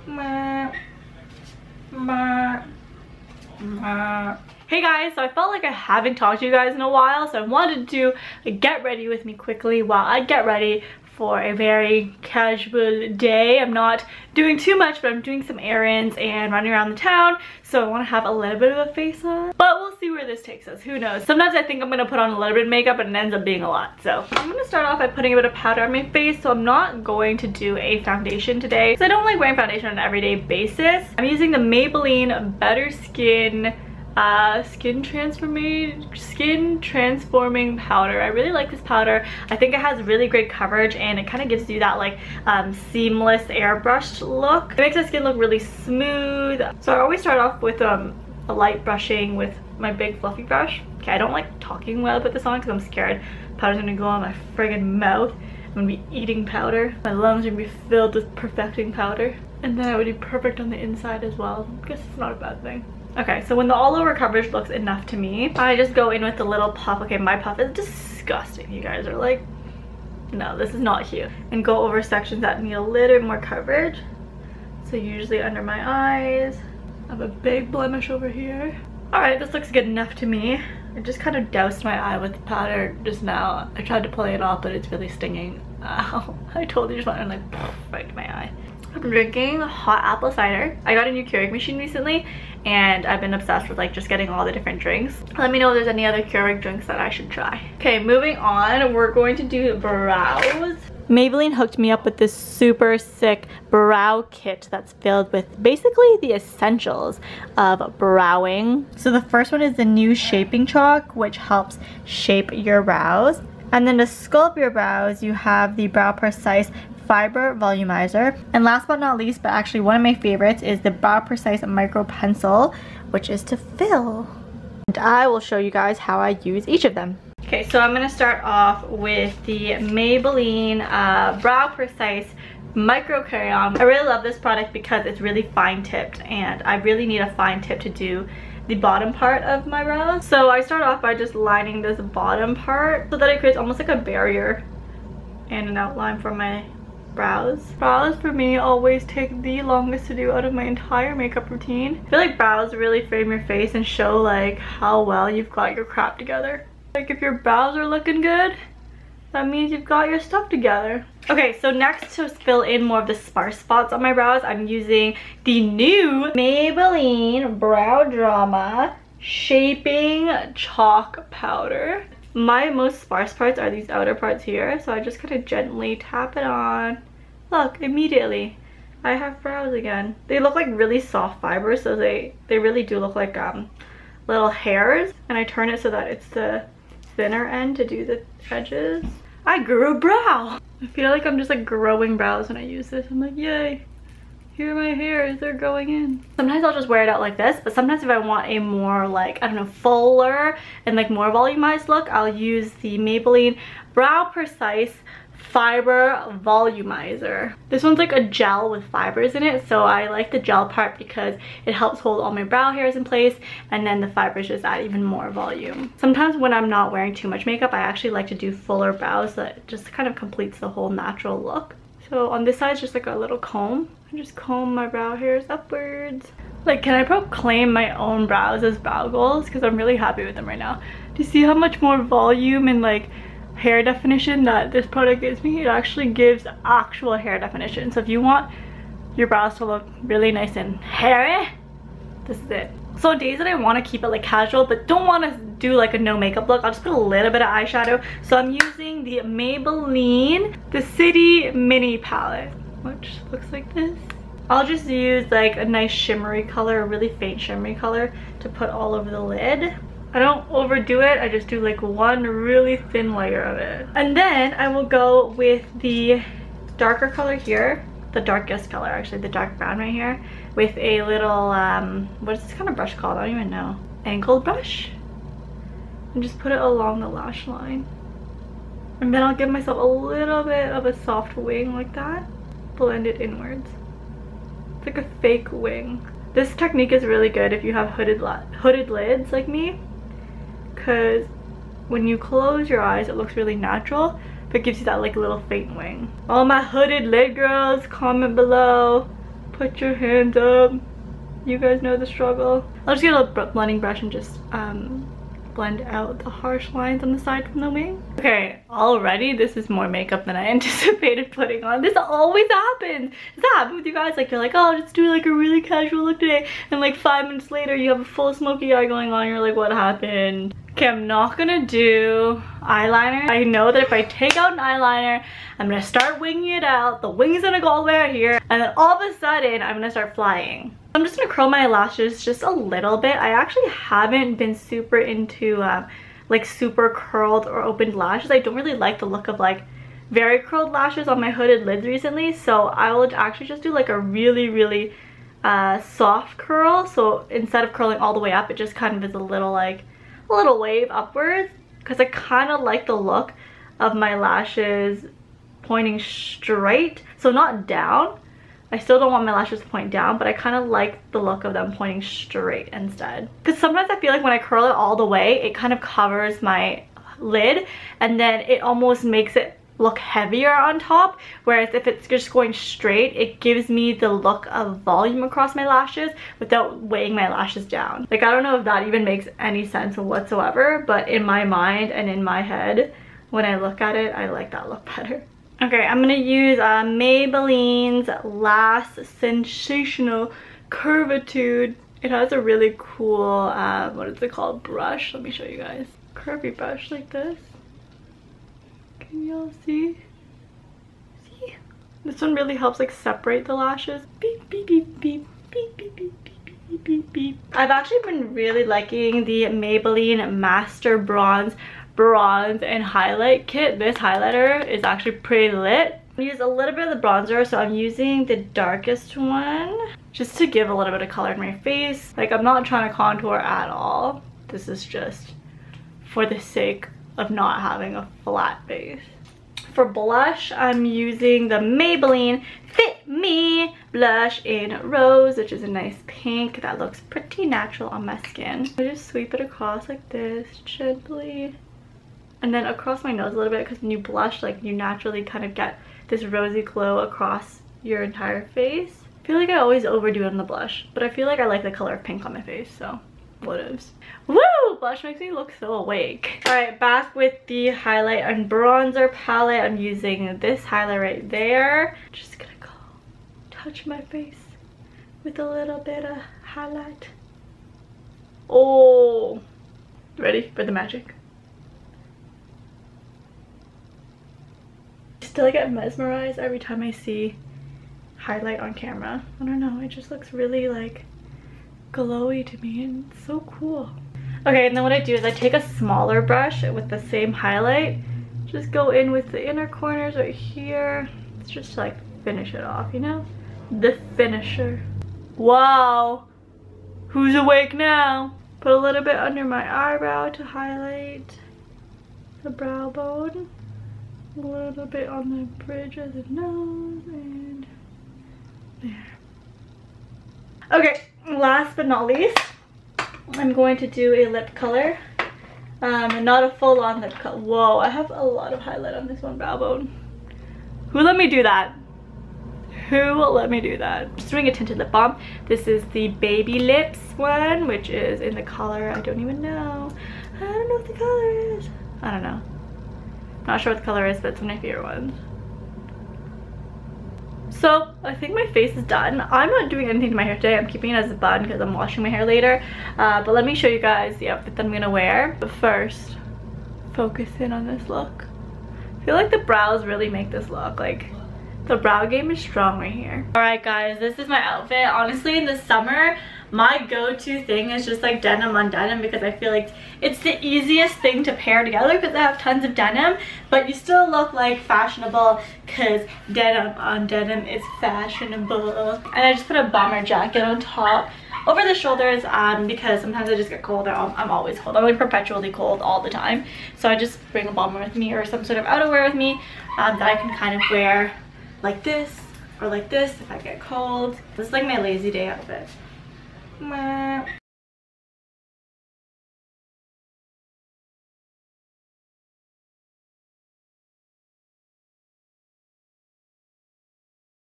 Hey guys, so I felt like I haven't talked to you guys in a while, so I wanted to get ready with me quickly while I get ready for a very casual day. I'm not doing too much, but I'm doing some errands and running around the town, so I want to have a little bit of a face on. But we'll see where this takes us, who knows. Sometimes I think I'm going to put on a little bit of makeup and it ends up being a lot. So I'm going to start off by putting a bit of powder on my face, so I'm not going to do a foundation today, because I don't like wearing foundation on an everyday basis. I'm using the Maybelline Better Skin skin transforming powder. I really like this powder. I think it has really great coverage and it kind of gives you that like seamless airbrushed look. It makes the skin look really smooth. So I always start off with a light brushing with my big fluffy brush. Okay, I don't like talking while I put this on because I'm scared powder's gonna go on my friggin' mouth. I'm gonna be eating powder. My lungs are gonna be filled with perfecting powder. And then I would be perfect on the inside as well. I guess it's not a bad thing. Okay, so when the all over coverage looks enough to me, I just go in with the little puff. Okay, my puff is disgusting. You guys are like, no, this is not cute. And go over sections that need a little bit more coverage. So usually under my eyes. I have a big blemish over here. Alright, this looks good enough to me. I just kind of doused my eye with powder just now. I tried to play it off, but it's really stinging. Ow. I totally just went and like right to my eye. I'm drinking hot apple cider. I got a new Keurig machine recently and I've been obsessed with like just getting all the different drinks. Let me know if there's any other Keurig drinks that I should try. Okay, moving on, we're going to do brows. Maybelline hooked me up with this super sick brow kit that's filled with basically the essentials of browing. So the first one is the new shaping chalk, which helps shape your brows. And then to sculpt your brows, you have the BrowPrecise Fiber Volumizer. And last but not least, but actually one of my favorites, is the BrowPrecise Micro Pencil, which is to fill. And I will show you guys how I use each of them. Okay, so I'm gonna start off with the Maybelline BrowPrecise Micro Crayon. I really love this product because it's really fine tipped and I really need a fine tip to do the bottom part of my brows. So I start off by just lining this bottom part so that it creates almost like a barrier and an outline for my brows. Brows for me always take the longest to do out of my entire makeup routine. I feel like brows really frame your face and show like how well you've got your crap together. Like if your brows are looking good, that means you've got your stuff together. Okay, so next, to fill in more of the sparse spots on my brows, I'm using the new Maybelline BrowDrama Shaping Chalk Powder. My most sparse parts are these outer parts here, so I just kind of gently tap it on. Look, immediately I have brows again. They look like really soft fibers, so they really do look like little hairs. And I turn it so that it's the thinner end to do the edges. I grew a brow. I feel like I'm just like growing brows when I use this. I'm like, yay, here are my hairs, they're going in. Sometimes I'll just wear it out like this, but sometimes if I want a more like, I don't know, fuller and like more volumized look, I'll use the Maybelline BrowPrecise Fiber Volumizer. This one's like a gel with fibers in it, so I like the gel part because it helps hold all my brow hairs in place, and then the fibers just add even more volume. Sometimes when I'm not wearing too much makeup, I actually like to do fuller brows that just kind of completes the whole natural look. So on this side it's just like a little comb. I just comb my brow hairs upwards. Like, can I proclaim my own brows as brow goals? Because I'm really happy with them right now. Do you see how much more volume and like hair definition that this product gives me? It actually gives actual hair definition. So if you want your brows to look really nice and hairy, this is it. So on days that I want to keep it like casual but don't want to do like a no makeup look, I'll just put a little bit of eyeshadow. So I'm using the Maybelline The City Mini Palette, which looks like this. I'll just use like a nice shimmery color, a really faint shimmery color, to put all over the lid. I don't overdo it, I just do like one really thin layer of it. And then I will go with the darker color here, the darkest color actually, the dark brown right here, with a little, what is this kind of brush called? I don't even know. Angled brush? And just put it along the lash line. And then I'll give myself a little bit of a soft wing like that. Blend it inwards. It's like a fake wing. This technique is really good if you have hooded lids like me, because when you close your eyes it looks really natural, but it gives you that like little faint wing. All my hooded lid girls, comment below. Put your hands up. You guys know the struggle. I'll just get a blending brush and just blend out the harsh lines on the side from the wing. Okay, already this is more makeup than I anticipated putting on. This always happens. Does that happen with you guys? Like, you're like, oh, just do like a really casual look today, and like 5 minutes later you have a full smoky eye going on. You're like, what happened? Okay, I'm not gonna do eyeliner. I know that if I take out an eyeliner, I'm gonna start winging it out. The wing is gonna go all the way out here, and then all of a sudden I'm gonna start flying. I'm just gonna curl my lashes just a little bit. I actually haven't been super into like super curled or opened lashes. I don't really like the look of like very curled lashes on my hooded lids recently, so I will actually just do like a really soft curl. So instead of curling all the way up, it just kind of is a little wave upwards, because I kind of like the look of my lashes pointing straight, so not down. I still don't want my lashes to point down, but I kind of like the look of them pointing straight instead. Because sometimes I feel like when I curl it all the way, it kind of covers my lid, and then it almost makes it look heavier on top. Whereas if it's just going straight, it gives me the look of volume across my lashes without weighing my lashes down. Like, I don't know if that even makes any sense whatsoever, but in my mind and in my head, when I look at it, I like that look better. Okay, I'm gonna use Maybelline's Lash Sensational Curvitude. It has a really cool, what is it called, brush. Let me show you guys. Curvy brush like this. Can y'all see? See? This one really helps like separate the lashes. Beep, beep, beep, beep, beep, beep, beep, beep, beep, beep. I've actually been really liking the Maybelline MasterBronze bronze and highlight kit. This highlighter is actually pretty lit. I use a little bit of the bronzer, so I'm using the darkest one just to give a little bit of color in my face. Like, I'm not trying to contour at all. This is just for the sake of not having a flat face. For blush, I'm using the Maybelline FitMe blush in Rose, which is a nice pink that looks pretty natural on my skin. I just sweep it across like this, gently. And then across my nose a little bit, because when you blush, like, you naturally kind of get this rosy glow across your entire face. I feel like I always overdo it on the blush, but I feel like I like the color of pink on my face, so whatevs. Woo! Blush makes me look so awake. Alright, back with the highlight and bronzer palette. I'm using this highlight right there. Just gonna go touch my face with a little bit of highlight. Oh! Ready for the magic? Still, I get mesmerized every time I see highlight on camera. I don't know, it just looks really like glowy to me, and it's so cool. Okay, and then what I do is I take a smaller brush with the same highlight, just go in with the inner corners right here. It's just to like finish it off, you know? The finisher. Wow, who's awake now? Put a little bit under my eyebrow to highlight the brow bone. A little bit on the bridge of the nose, and there. Okay, last but not least, I'm going to do a lip color. Not a full-on lip color. Whoa, I have a lot of highlight on this one brow bone. Who let me do that? Who let me do that? Just doing a tinted lip balm. This is the BabyLips one, which is in the color, I don't even know. I don't know what the color is. I don't know. Not sure what the color is, but it's one of my favorite ones. So I think my face is done. I'm not doing anything to my hair today. I'm keeping it as a bun because I'm washing my hair later. But let me show you guys the outfit that I'm gonna wear. But first, focus in on this look. I feel like the brows really make this look. Like, the brow game is strong right here. Alright guys, this is my outfit. Honestly, in the summer, my go-to thing is just like denim on denim, because I feel like it's the easiest thing to pair together because I have tons of denim, but you still look like fashionable because denim on denim is fashionable. And I just put a bomber jacket on top over the shoulders because sometimes I just get cold. I'm always cold. I'm like perpetually cold all the time. So I just bring a bomber with me or some sort of outerwear with me that I can kind of wear like this or like this if I get cold. This is like my lazy day outfit.